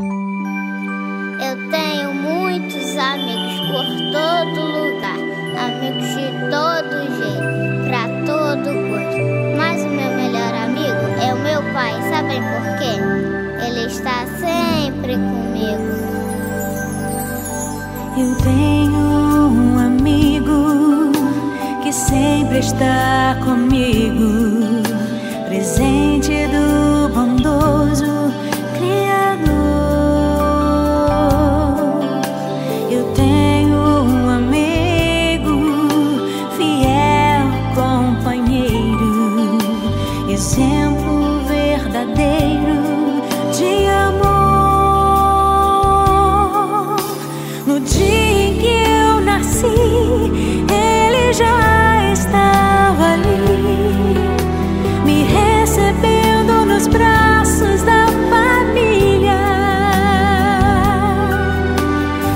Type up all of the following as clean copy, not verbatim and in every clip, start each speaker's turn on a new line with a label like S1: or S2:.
S1: Eu tenho muitos amigos por todo lugar, amigos de todo jeito, pra todo gosto. Mas o meu melhor amigo é o meu pai, sabem por quê? Ele está sempre comigo.
S2: Eu tenho um amigo que sempre está comigo, presente do bondoso Criador. Eu tenho um amigo, fiel companheiro, exemplo verdadeiro de amor. No dia em que eu nasci, ele já estava ali, me recebendo nos braços da família.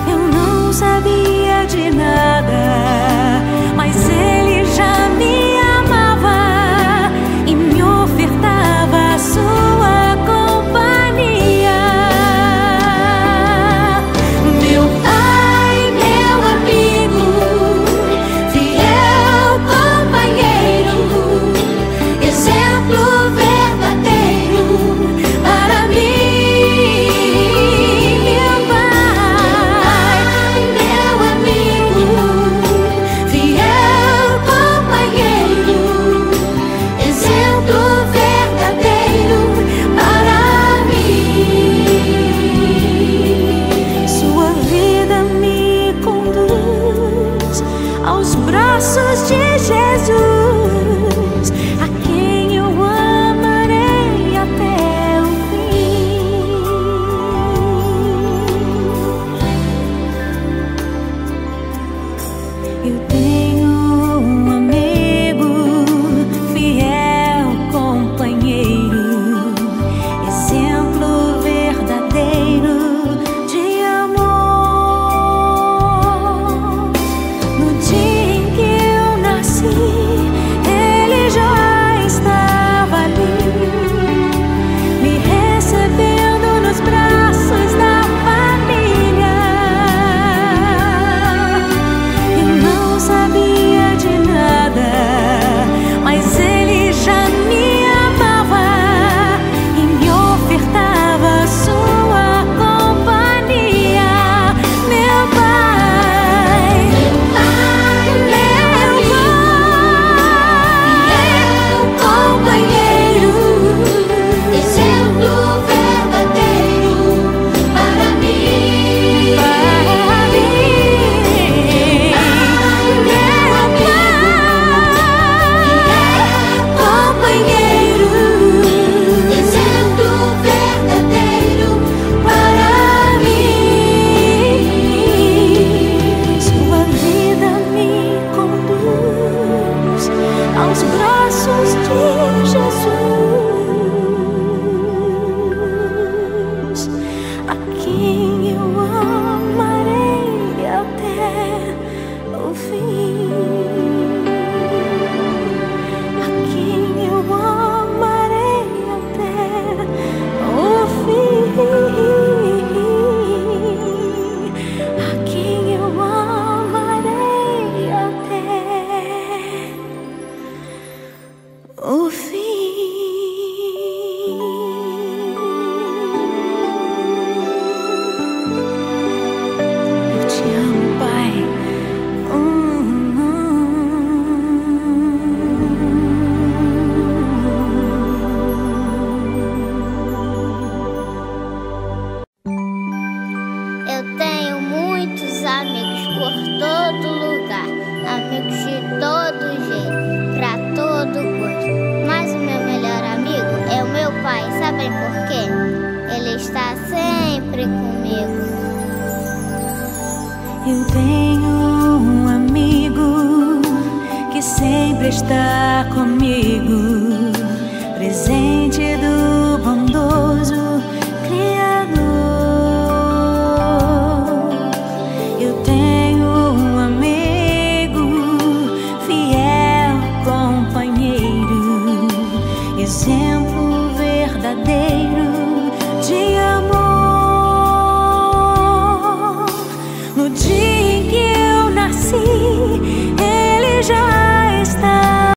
S2: Eu não sabia de nada, mas ele já me amava e me ofertava a sua companhia. Meu pai, meu amigo, fiel companheiro, exemplo verdadeiro para mim. Meu pai, meu amigo, fiel companheiro, exemplo verdadeiro para mim. Sua vida me conduz aos braços de Jesus, a quem eu amarei até o fim. Eu tenho um amigo, fiel companheiro, exemplo verdadeiro de amor. No dia em que eu nasci, ele já estava ali, me recebendo nos braços da família. Eu não sabia de nada, mas ele já me amava e me ofertava a sua companhia. Meu pai, meu companheiro, exemplo verdadeiro para mim. Companheiro, exemplo verdadeiro para mim. Sua vida me conduz aos braços de Jesus, a quem eu amarei até o fim. A quem eu amarei até o fim. A quem eu amarei até o fim. Eu te amo, Pai.
S1: Eu tenho muitos amigos por todo lugar, amigos de todo jeito, pra todo gosto. Mas o meu melhor amigo é o meu pai, sabem por quê? Ele está sempre comigo.
S2: Eu tenho um amigo que sempre está comigo, presente do bondoso